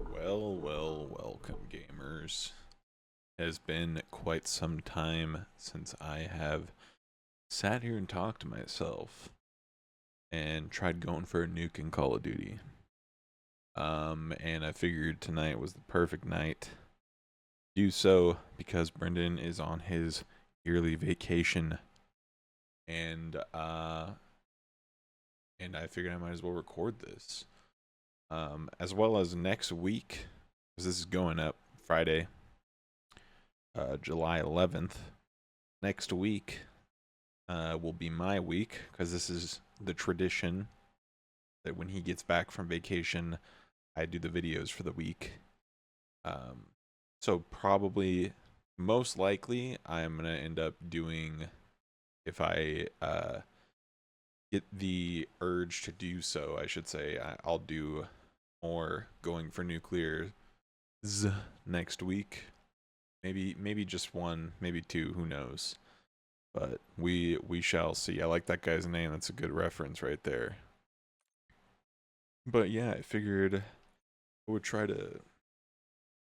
Welcome, gamers. It has been quite some time since I have sat here and talked to myself and tried going for a nuke in Call of Duty. And I figured tonight was the perfect night to do so because Brendan is on his yearly vacation, and I figured I might as well record this, as well as next week, because this is going up Friday, July 11th. Next week will be my week because this is the tradition that when he gets back from vacation, I do the videos for the week. So probably, most likely, I'm gonna end up doing, if I get the urge to do so, I should say, I'll do more going for nuclear next week. Maybe just one, maybe two, who knows. But we shall see. I like that guy's name. That's a good reference right there. But yeah, I figured I would try to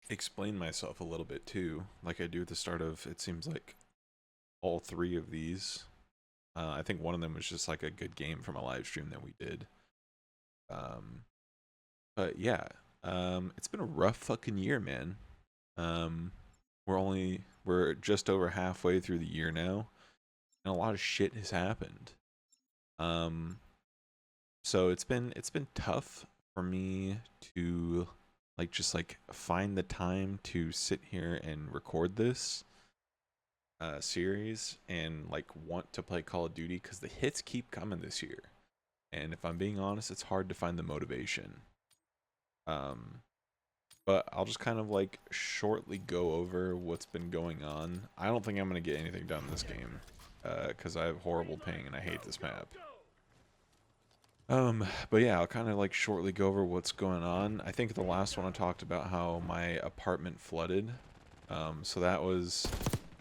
explain myself a little bit too, like I do at the start of, it seems like, all three of these. I think one of them was just like a good game from a live stream that we did. Um, but yeah, it's been a rough fucking year, man. Um, we're just over halfway through the year now, and a lot of shit has happened. Um, so it's been tough for me to just find the time to sit here and record this series and like want to play Call of Duty because the hits keep coming this year, and if I'm being honest, it's hard to find the motivation. Um, but I'll just kind of like shortly go over what's been going on. I don't think I'm gonna get anything done this game because I have horrible ping and I hate this map. But yeah, I'll kind of like shortly go over what's going on. I think the last one I talked about how my apartment flooded. So that was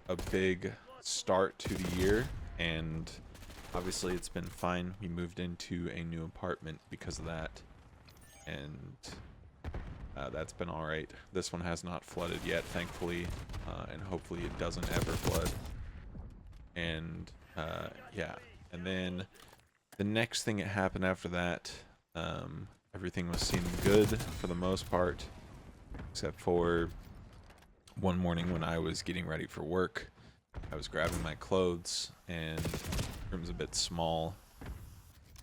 a big start to the year, and obviously it's been fine. We moved into a new apartment because of that, and that's been alright. This one has not flooded yet, thankfully, and hopefully it doesn't ever flood. And yeah, and then the next thing that happened after that, everything was seeming good for the most part, except for one morning when I was getting ready for work. I was grabbing my clothes, and the room's a bit small,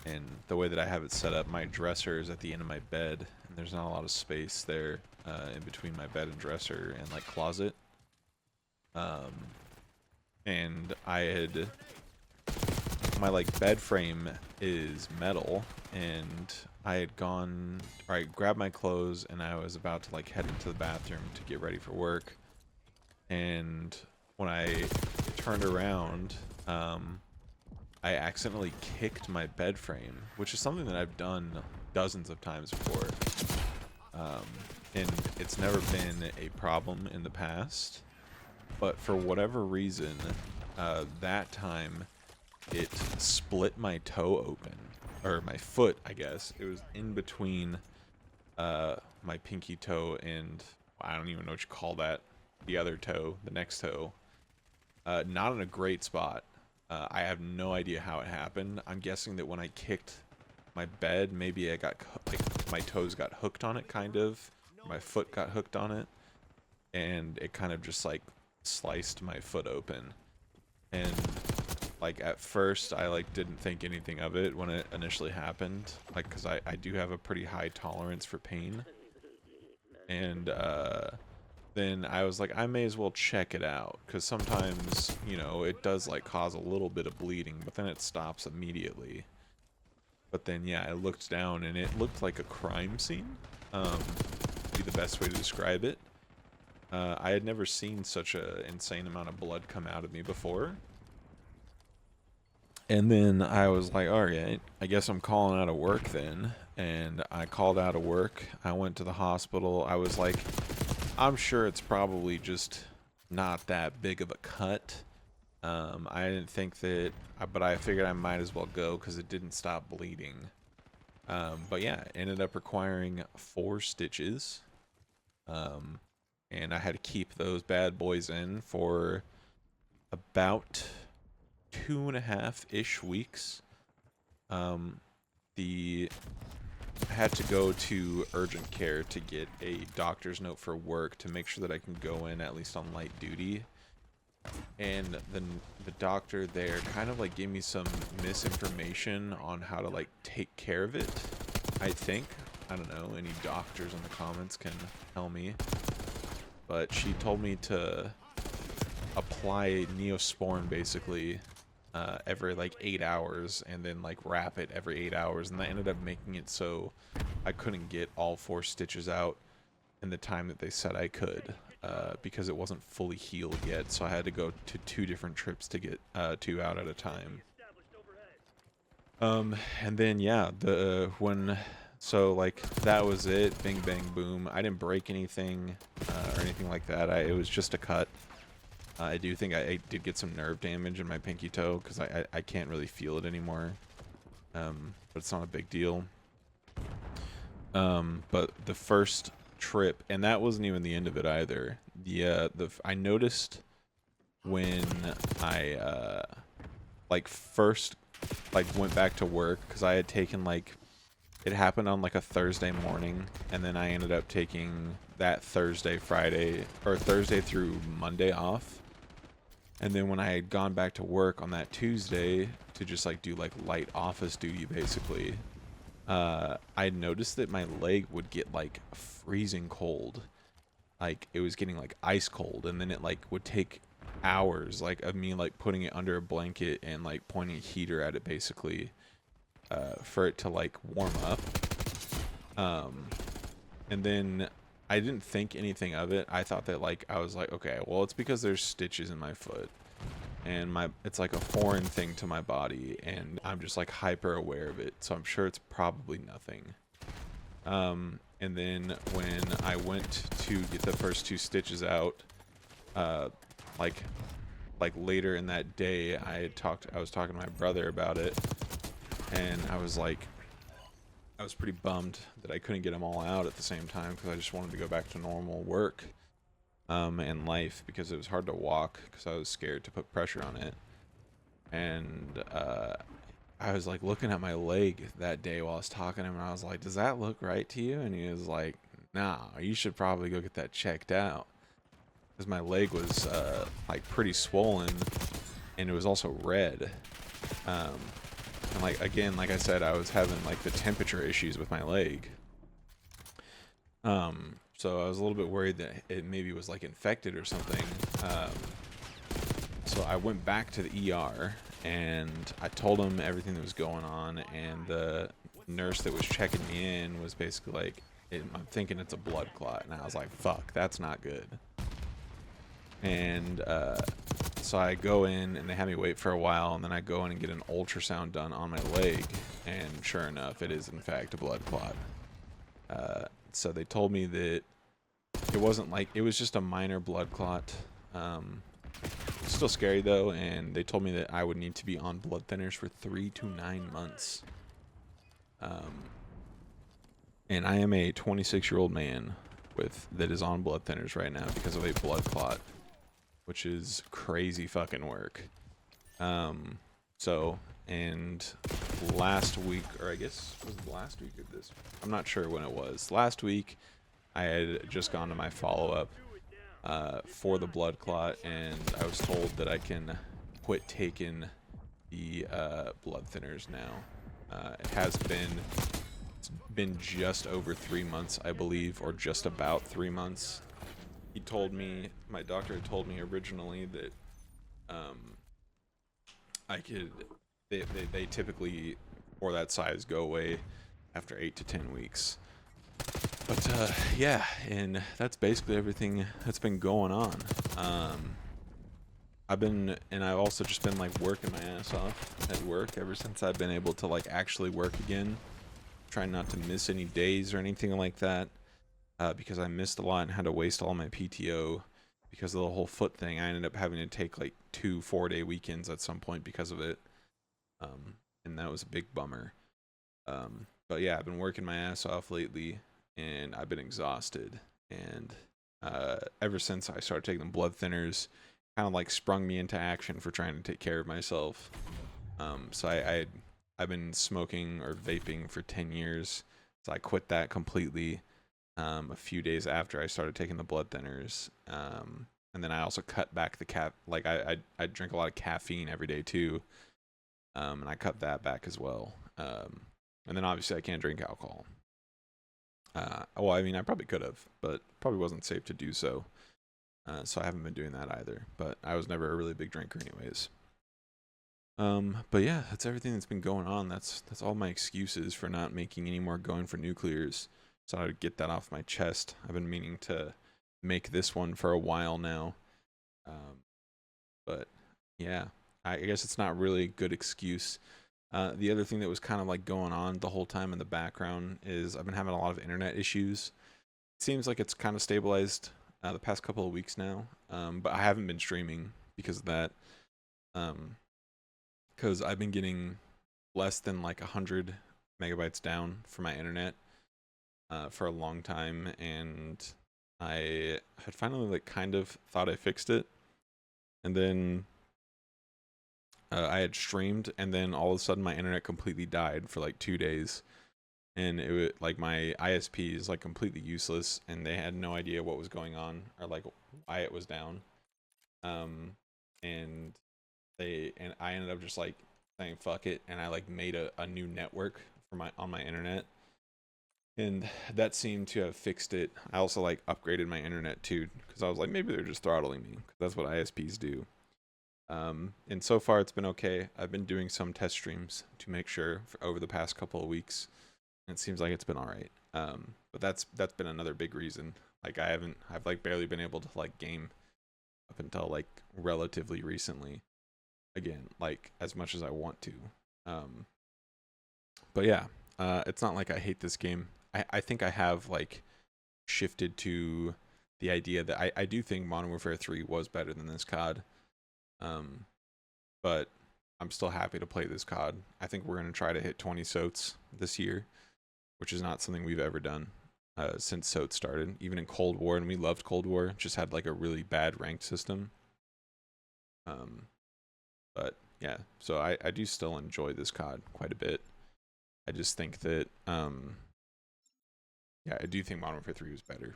and the way that I have it set up, my dresser is at the end of my bed, and there's not a lot of space there in between my bed and dresser and like closet. Um, and I had my like bed frame is metal, and I had gone, or I grabbed my clothes and I was about to like head into the bathroom to get ready for work, and when I turned around, I accidentally kicked my bed frame, which is something that I've done dozens of times before, um, and it's never been a problem in the past, but for whatever reason, that time it split my toe open, or my foot, I guess. It was in between my pinky toe and I don't even know what you call that, the other toe, the next toe. Not in a great spot. I have no idea how it happened. I'm guessing that when I kicked my bed, maybe I got like my toes got hooked on it, kind of. My foot got hooked on it, and it kind of just like sliced my foot open. And like at first I like didn't think anything of it when it initially happened, like because I do have a pretty high tolerance for pain, and then I was like, I may as well check it out, because sometimes, you know, it does like cause a little bit of bleeding, but then it stops immediately. But then yeah, I looked down and it looked like a crime scene, be the best way to describe it. I had never seen such an insane amount of blood come out of me before. And then I was like, all right, I guess I'm calling out of work then. And I called out of work. I went to the hospital. I was like, I'm sure it's probably just not that big of a cut. I didn't think that, but I figured I might as well go because it didn't stop bleeding. But yeah, it ended up requiring 4 stitches. Um, and I had to keep those bad boys in for about 2.5 ish weeks. Um, the I had to go to urgent care to get a doctor's note for work to make sure that I can go in at least on light duty. And the doctor there kind of like gave me some misinformation on how to like take care of it. I think, I don't know, any doctors in the comments can tell me, but she told me to apply Neosporin basically every like 8 hours, and then like wrap it every 8 hours, and that ended up making it so I couldn't get all 4 stitches out in the time that they said I could, because it wasn't fully healed yet, so I had to go to 2 different trips to get 2 out at a time. And then yeah, so like that was it, bing bang boom. I didn't break anything or anything like that. It was just a cut. I do think I did get some nerve damage in my pinky toe because I can't really feel it anymore. But it's not a big deal. But the first trip, and that wasn't even the end of it either. I noticed when I first went back to work, because I had taken it happened on like a Thursday morning, and then I ended up taking that Thursday, Friday, or Thursday through Monday off. And then when I had gone back to work on that Tuesday to just do light office duty basically, I noticed that my leg would get freezing cold. It was getting ice cold, and then it would take hours of me putting it under a blanket and pointing a heater at it basically, for it to warm up. And then I didn't think anything of it. I thought that I was okay, well, it's because there's stitches in my foot, and it's like a foreign thing to my body, and I'm just hyper aware of it, so I'm sure it's probably nothing. And then when I went to get the first 2 stitches out, later in that day, I was talking to my brother about it, and I was pretty bummed that I couldn't get them all out at the same time, because I just wanted to go back to normal work and life, because it was hard to walk because I was scared to put pressure on it. And I was looking at my leg that day while I was talking to him, and I was like, does that look right to you? And he was like, nah, you should probably go get that checked out, because my leg was pretty swollen, and it was also red. And again, like I said, I was having the temperature issues with my leg. So I was a little bit worried that it maybe was infected or something. So I went back to the ER, and I told him everything that was going on, and the nurse that was checking me in was basically I'm thinking it's a blood clot, and I was like, fuck, that's not good. And so I go in, and they have me wait for a while, and then I go in and get an ultrasound done on my leg, and sure enough, it is in fact a blood clot. So they told me that it wasn't it was just a minor blood clot. Still scary though, and they told me that I would need to be on blood thinners for 3 to 9 months. And I am a 26-year-old man that is on blood thinners right now because of a blood clot, which is crazy fucking work. And last week, or I guess was it last week or this? I'm not sure when it was. Last week, I had just gone to my follow-up for the blood clot, and I was told that I can quit taking the blood thinners now. It has been just over 3 months, I believe, or just about 3 months. He told me, my doctor had told me originally that they typically, for that size, go away after 8 to 10 weeks. But yeah, and that's basically everything that's been going on. I've also just been working my ass off at work ever since I've been able to actually work again. Trying not to miss any days or anything like that, because I missed a lot and had to waste all my PTO because of the whole foot thing. I ended up having to take 2 4-day weekends at some point because of it, and that was a big bummer. But yeah, I've been working my ass off lately, and I've been exhausted, and ever since I started taking the blood thinners, kind of like sprung me into action for trying to take care of myself. So I've been smoking or vaping for 10 years, so I quit that completely a few days after I started taking the blood thinners. And then I also cut back the like I drink a lot of caffeine every day too, and I cut that back as well. And then obviously I can't drink alcohol. Well, I mean, I probably could have, but probably wasn't safe to do so. So I haven't been doing that either. But I was never a really big drinker, anyways. But yeah, that's everything that's been going on. That's all my excuses for not making any more going for nuclears. So I would get that off my chest. I've been meaning to make this one for a while now. But yeah, I guess it's not really a good excuse. The other thing that was kind of like going on the whole time in the background is I've been having a lot of internet issues. It seems like it's kind of stabilized the past couple of weeks now, but I haven't been streaming because of that. Because I've been getting less than like 100 megabytes down for my internet for a long time, and I had finally like kind of thought I fixed it, and then I had streamed, and then all of a sudden my internet completely died for like 2 days, and it was like my ISP is like completely useless, and they had no idea what was going on or like why it was down. And I ended up just like saying fuck it, and I like made a new network for on my internet, and that seemed to have fixed it. I also like upgraded my internet too, because I was like, maybe they're just throttling me, 'cause that's what ISPs do. And so far it's been okay. I've been doing some test streams to make sure over the past couple of weeks, and it seems like it's been all right. But that's been another big reason. Like I've like barely been able to like game up until like relatively recently. Again, like as much as I want to. But yeah, it's not like I hate this game. I think I have like shifted to the idea that I do think Modern Warfare 3 was better than this COD. But I'm still happy to play this COD. I think we're going to try to hit 20 SOTs this year, which is not something we've ever done since SOT started. Even in Cold War, and we loved Cold War, just had like a really bad ranked system. But yeah, so I do still enjoy this COD quite a bit. I just think that, yeah, I do think Modern Warfare 3 was better.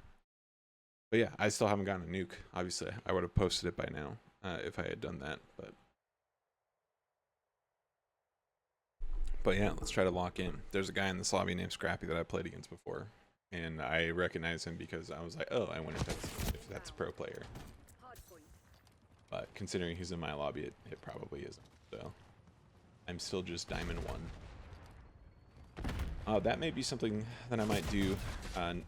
But yeah, I still haven't gotten a nuke. Obviously, I would have posted it by now if I had done that. But yeah, let's try to lock in. There's a guy in this lobby named Scrappy that I played against before, and I recognize him because I was like, oh, I wonder if that's a pro player. But considering he's in my lobby, it probably isn't. So I'm still just Diamond 1. That may be something that I might do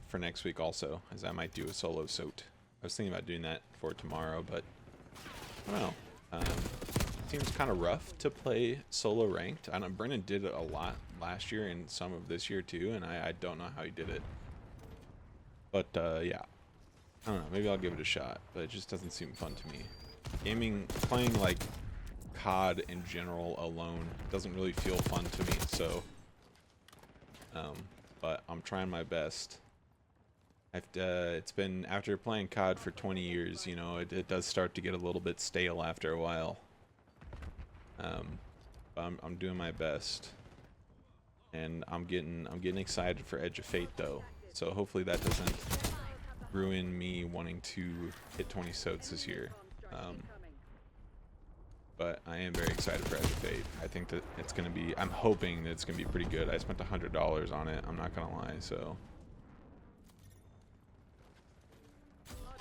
for next week also, as I might do a solo SOT. I was thinking about doing that for tomorrow, but I don't know. It seems kind of rough to play solo ranked. I know Brennan did it a lot last year and some of this year too, and I don't know how he did it. But yeah, I don't know. Maybe I'll give it a shot, but it just doesn't seem fun to me. Playing like COD in general alone doesn't really feel fun to me, so but I'm trying my best. It's been, after playing COD for 20 years, you know, it does start to get a little bit stale after a while. But I'm doing my best, and I'm getting excited for Edge of Fate though, so hopefully that doesn't ruin me wanting to hit 20 SOTs this year. But I am very excited for Edge of Fate. I think that it's going to be, I'm hoping that it's going to be pretty good. I spent $100 on it, I'm not going to lie, so.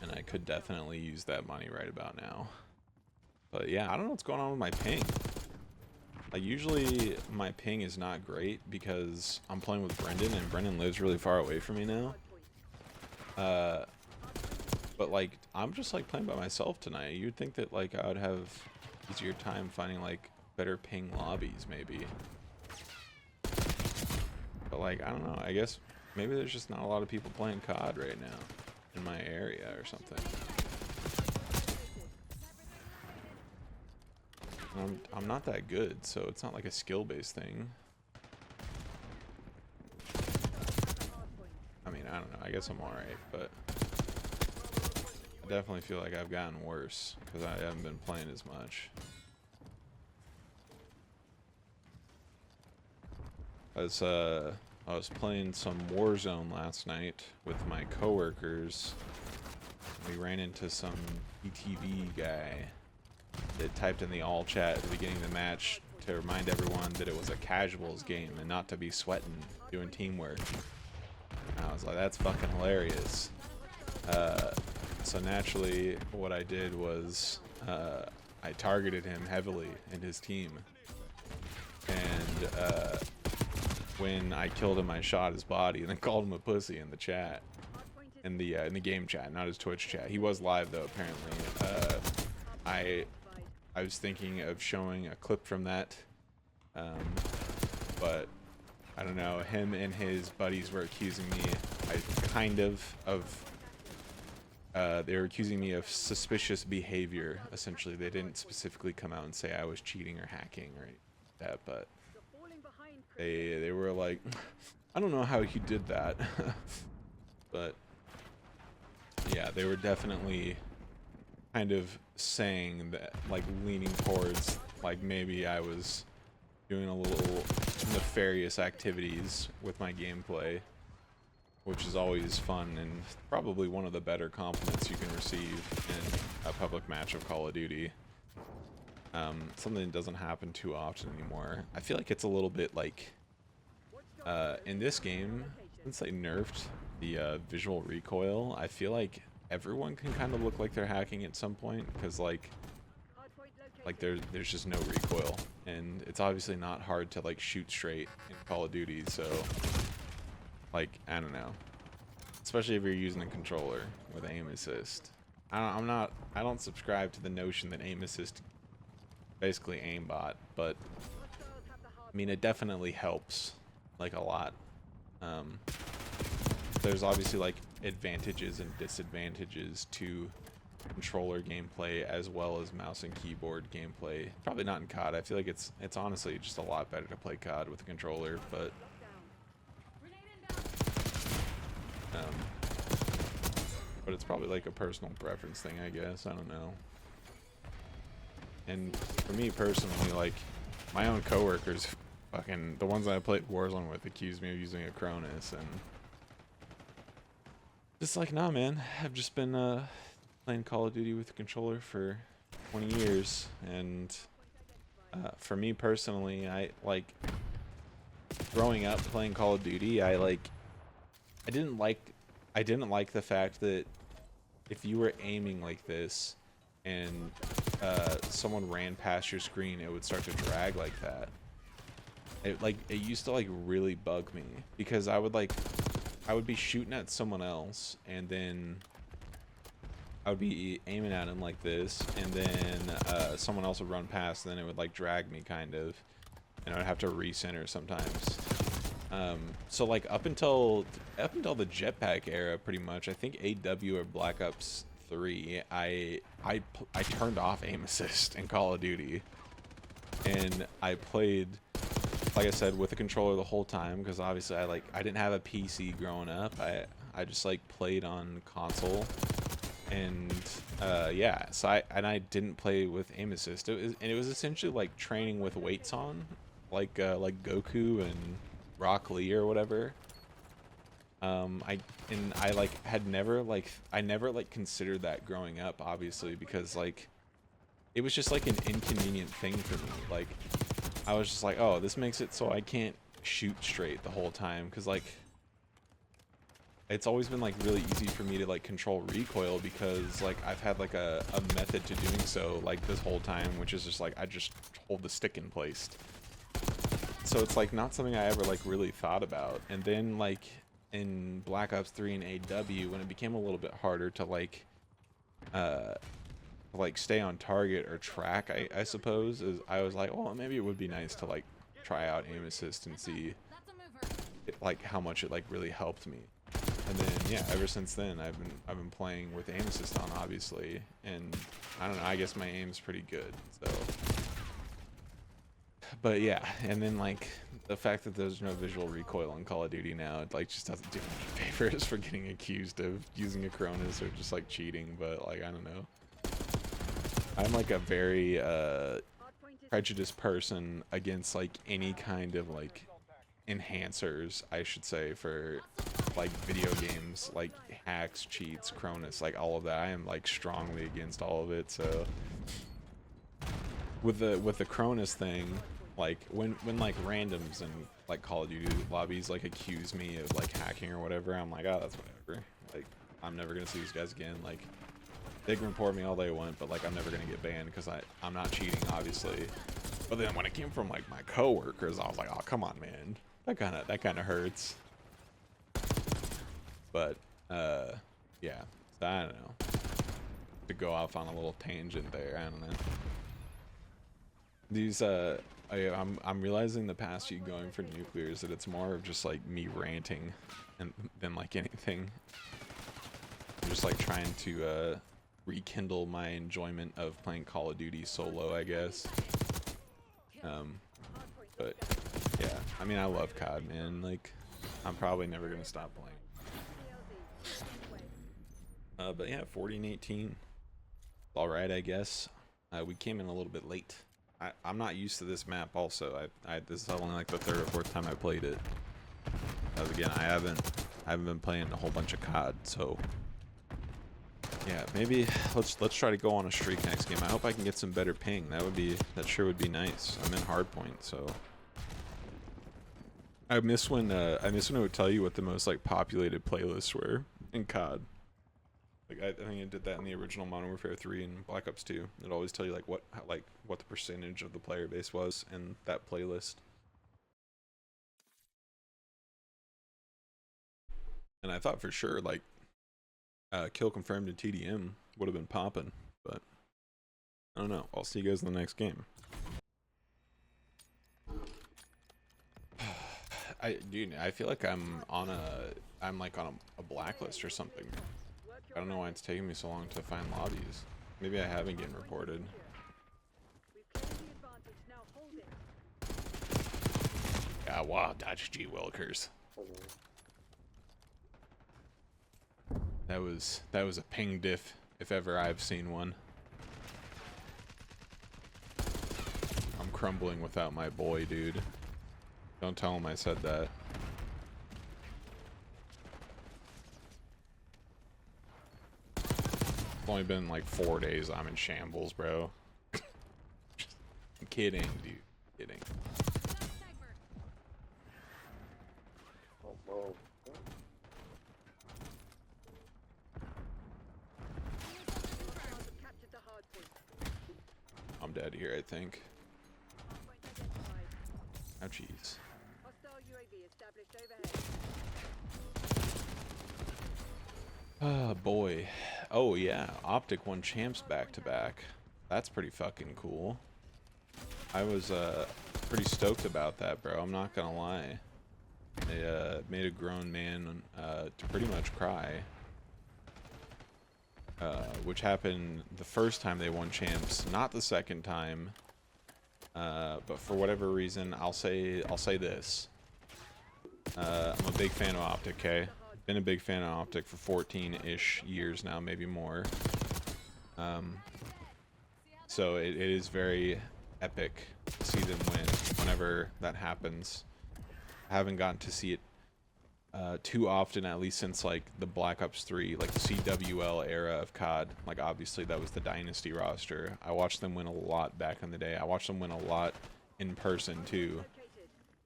And I could definitely use that money right about now. But yeah, I don't know what's going on with my ping. Like usually my ping is not great because I'm playing with Brendan, and Brendan lives really far away from me now. But like I'm just like playing by myself tonight. You'd think that like I would have easier time finding like better ping lobbies maybe. But like I don't know, I guess maybe there's just not a lot of people playing COD right now in my area or something. I'm not that good, so it's not like a skill-based thing. I mean, I don't know. I guess I'm alright, but I definitely feel like I've gotten worse because I haven't been playing as much. I was playing some Warzone last night with my coworkers. We ran into some ETV guy that typed in the all chat at the beginning of the match to remind everyone that it was a casuals game and not to be sweating doing teamwork. And I was like, that's fucking hilarious. So naturally, what I did was I targeted him heavily in his team, and when I killed him, I shot his body and then called him a pussy in the chat, in the game chat, not his Twitch chat. He was live though, apparently. I was thinking of showing a clip from that, but I don't know. Him and his buddies were accusing me, they were accusing me of suspicious behavior. Essentially, they didn't specifically come out and say I was cheating or hacking or that, but they were like, I don't know how he did that. But yeah, they were definitely kind of saying that, like leaning towards like maybe I was doing a little nefarious activities with my gameplay, which is always fun and probably one of the better compliments you can receive in a public match of Call of Duty. Something that doesn't happen too often anymore. I feel like it's a little bit like, in this game, since they nerfed the visual recoil, I feel like everyone can kind of look like they're hacking at some point, because like there's just no recoil, and it's obviously not hard to like shoot straight in Call of Duty, so like I don't know, especially if you're using a controller with aim assist. I don't subscribe to the notion that aim assist basically aimbot, but I mean it definitely helps like a lot. There's obviously like advantages and disadvantages to controller gameplay as well as mouse and keyboard gameplay. Probably not in COD. I feel like it's honestly just a lot better to play COD with a controller, but it's probably like a personal preference thing, I guess. I don't know. And for me personally, like my own coworkers, fucking the ones that I played Warzone with, accused me of using a Cronus, and just like, nah, man, I've just been playing Call of Duty with a controller for 20 years, and for me personally, I like growing up playing Call of Duty. I didn't like the fact that if you were aiming like this and someone ran past your screen, it would start to drag like that. It used to like really bug me, because I would be shooting at someone else, and then I would be aiming at him like this, and then someone else would run past, and then it would like drag me kind of, and I would have to recenter sometimes. So like up until the jetpack era, pretty much, I think AW or Black Ops 3, I turned off aim assist in Call of Duty, and I played, like I said, with a controller the whole time, because obviously I didn't have a PC growing up. I just like played on console, and yeah, so I didn't play with aim assist. It was essentially like training with weights on, like Goku and Rock Lee or whatever. I never considered that growing up, obviously, because like it was just like an inconvenient thing for me. Like I was just like, oh, this makes it so I can't shoot straight the whole time, because like it's always been like really easy for me to like control recoil, because like I've had like a method to doing so like this whole time, which is just like I just hold the stick in place. So it's like not something I ever like really thought about. And then like in Black Ops 3 and AW, when it became a little bit harder to like stay on target or track, I suppose, is I was like, well, maybe it would be nice to like try out aim assist and see like how much it like really helped me. And then yeah, ever since then I've been playing with aim assist on, obviously, and I don't know, I guess my aim's pretty good. So But yeah, and then like the fact that there's no visual recoil on Call of Duty now, it like just doesn't do any favors for getting accused of using a Cronus or just like cheating. But like I don't know, I'm like a very prejudiced person against like any kind of like enhancers, I should say, for like video games, like hacks, cheats, Cronus, like all of that. I am like strongly against all of it. So with the Cronus thing, like when like randoms and like Call of Duty lobbies like accuse me of like hacking or whatever, I'm like, oh, that's whatever. Like I'm never gonna see these guys again. Like they can report me all they want, but like I'm never gonna get banned because I'm not cheating, obviously. But then when it came from like my coworkers, I was like, oh come on, man, that kind of hurts. But yeah, so I don't know. To go off on a little tangent there, I don't know. These I'm realizing the past few going for nuclears that it's more of just like me ranting and than like anything. I'm just like trying to rekindle my enjoyment of playing Call of Duty solo, I guess. But yeah, I mean I love COD, man. Like I'm probably never gonna stop playing. But yeah, 40 and 18. All right, I guess. We came in a little bit late. I'm not used to this map also. This is only like the third or fourth time I played it. As again, I haven't been playing a whole bunch of COD, so yeah, maybe let's try to go on a streak next game. I hope I can get some better ping. That sure would be nice. I'm in hardpoint, so I miss when it would tell you what the most like populated playlists were in COD. Like I think it did that in the original Modern Warfare 3 and Black Ops 2. It'd always tell you like what the percentage of the player base was in that playlist. And I thought for sure like kill confirmed in TDM would have been popping, but I don't know. I'll see you guys in the next game. I feel like I'm like on a blacklist or something. I don't know why it's taking me so long to find lobbies. Maybe I haven't getting reported. Yeah, wow, Dodge G Wilkers. That was a ping diff if ever I've seen one. I'm crumbling without my boy, dude. Don't tell him I said that. It's only been like 4 days. I'm in shambles, bro. I'm kidding, dude. Kidding. I'm dead here, I think. Oh, jeez. Oh, boy. Oh, yeah. Optic won champs back-to-back. That's pretty fucking cool. I was, pretty stoked about that, bro. I'm not gonna lie. They, made a grown man, to pretty much cry. Which happened the first time they won champs, not the second time. But for whatever reason, I'll say this. I'm a big fan of Optic, okay? Been a big fan of Optic for 14-ish years now, maybe more. So it is very epic to see them win whenever that happens. I haven't gotten to see it too often, at least since like the Black Ops 3, like the CWL era of COD. Like obviously that was the Dynasty roster. I watched them win a lot back in the day. I watched them win a lot in person too,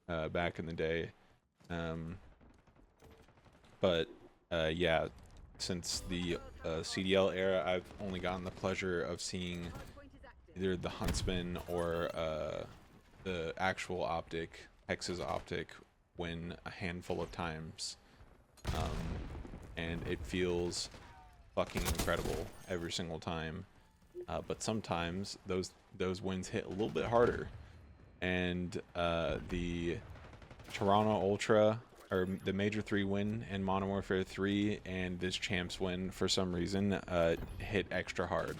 back in the day. But yeah, since the CDL era, I've only gotten the pleasure of seeing either the Huntsman or the actual Optic, Hex's Optic, win a handful of times. And it feels fucking incredible every single time. But sometimes those wins hit a little bit harder. And the Toronto Ultra, or the Major 3 win in Modern Warfare 3 and this Champs win, for some reason, hit extra hard.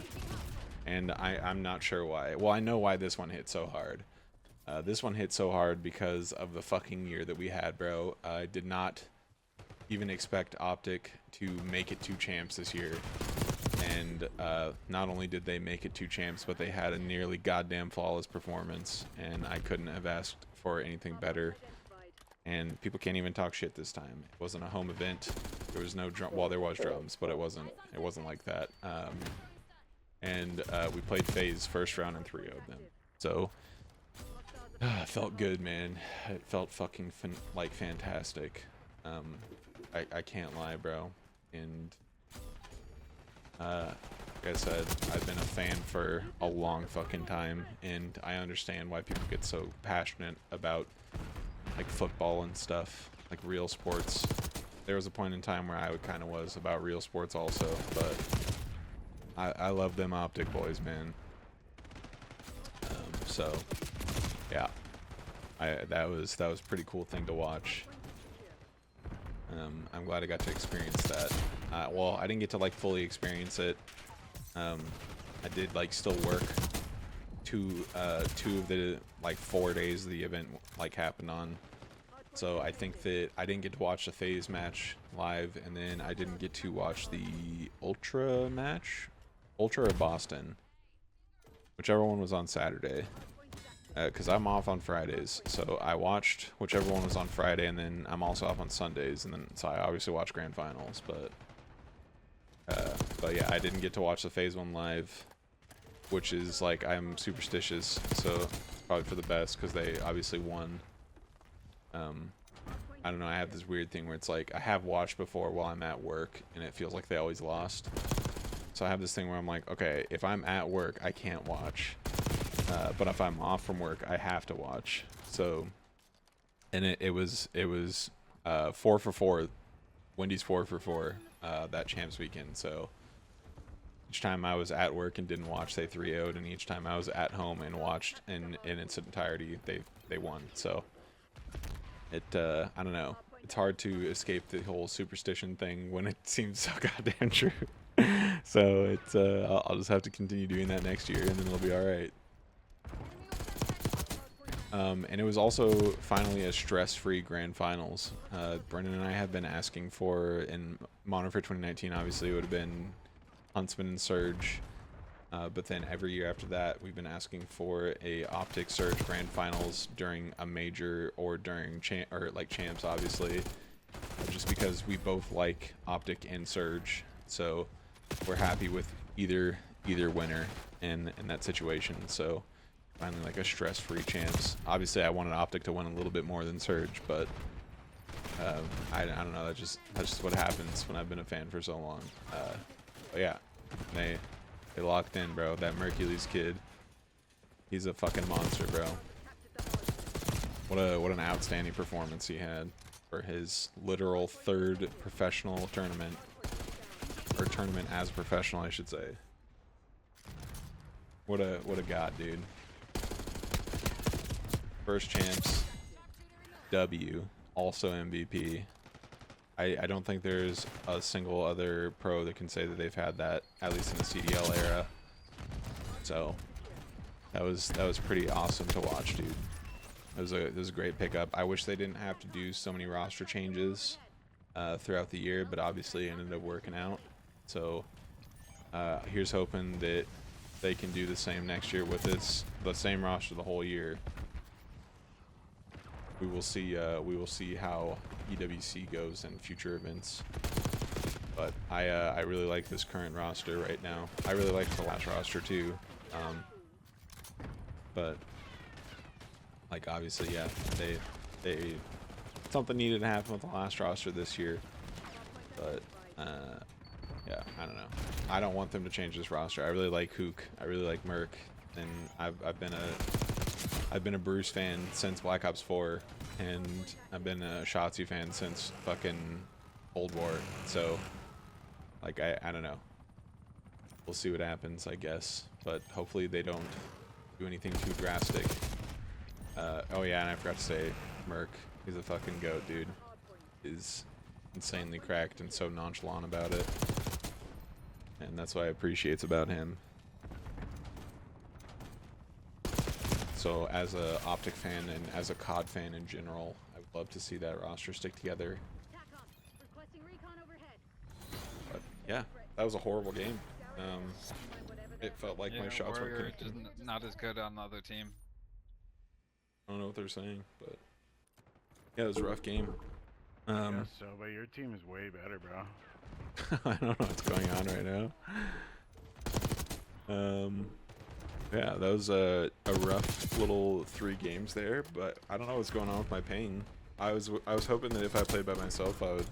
And I'm not sure why. Well, I know why this one hit so hard. This one hit so hard because of the fucking year that we had, bro. I did not even expect Optic to make it to champs this year. And not only did they make it to champs, but they had a nearly goddamn flawless performance. And I couldn't have asked for anything better. And people can't even talk shit this time. It wasn't a home event. There was no drum. Well, there was drums, but it wasn't like that. And we played FaZe first round and 3-0'd them. So it felt good, man. It felt fucking fantastic. I can't lie, bro. And like I said, I've been a fan for a long fucking time, and I understand why people get so passionate about like football and stuff, like real sports. There was a point in time where I kind of was about real sports also, but I love them Optic boys, man. So yeah, that was a pretty cool thing to watch. I'm glad I got to experience that. Well, I didn't get to like fully experience it. I did like still work two of the like 4 days the event like happened on. So I think that I didn't get to watch the FaZe match live, and then I didn't get to watch the Ultra match, Ultra or Boston, whichever one was on Saturday. Because I'm off on Fridays, so I watched whichever one was on Friday, and then I'm also off on Sundays, and then so I obviously watch Grand Finals. But yeah, I didn't get to watch the FaZe one live, which is like I'm superstitious, so probably for the best because they obviously won. I don't know. I have this weird thing where it's like I have watched before while I'm at work, and it feels like they always lost. So I have this thing where I'm like, okay, if I'm at work, I can't watch. But if I'm off from work, I have to watch. So, and it was 4 for 4, Wendy's 4 for 4 that champs weekend. So each time I was at work and didn't watch, they 3-0'd, and each time I was at home and watched in its entirety, they won. So it I don't know. It's hard to escape the whole superstition thing when it seems so goddamn true. So it's I'll just have to continue doing that next year, and then it'll be all right. And it was also finally a stress-free grand finals. Brendan and I have been asking for, in Modern for 2019, obviously it would have been Huntsman and Surge. But then every year after that, we've been asking for a Optic Surge grand finals during a major or during champs, obviously, just because we both like Optic and Surge. So we're happy with either winner in that situation. So finally, like a stress-free champs. Obviously, I wanted Optic to win a little bit more than Surge, but I don't know. That's just what happens when I've been a fan for so long. But yeah, they locked in, bro. That Mercules kid, he's a fucking monster, bro. What an outstanding performance he had for his literal 3rd professional tournament, or tournament as a professional, I should say. What a god, dude. First champs, W, also MVP. I don't think there's a single other pro that can say that they've had that, at least in the CDL era. So that was pretty awesome to watch, dude. It was a great pickup. I wish they didn't have to do so many roster changes throughout the year, but obviously it ended up working out. So here's hoping that they can do the same next year with the same roster the whole year. We will see how EWC goes in future events. But I really like this current roster right now. I really like the last roster too. But like obviously, yeah, they something needed to happen with the last roster this year. But yeah, I don't know. I don't want them to change this roster. I really like Hook. I really like Merc, and I've been a Bruce fan since Black Ops 4, and I've been a Shotzzy fan since fucking Cold War. So, like, I don't know. We'll see what happens, I guess. But hopefully they don't do anything too drastic. Oh yeah, and I forgot to say, Merc, he's a fucking goat, dude. Is insanely cracked and so nonchalant about it. And that's what I appreciate about him. So as a Optic fan and as a COD fan in general, I would love to see that roster stick together. But yeah, that was a horrible game. It felt like my shots weren't Warrior connecting. just not as good on the other team. I don't know what they're saying, but yeah, it was a rough game. I guess so, but your team is way better, bro. I don't know what's going on right now. Yeah, that was a rough little 3 games there, but I don't know what's going on with my ping. I was hoping that if I played by myself, I would,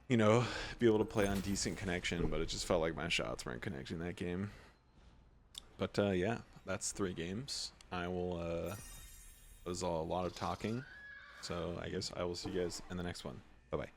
you know, be able to play on decent connection, but it just felt like my shots weren't connecting that game. But yeah, that's 3 games. I will. That was a lot of talking, so I guess I will see you guys in the next one. Bye bye.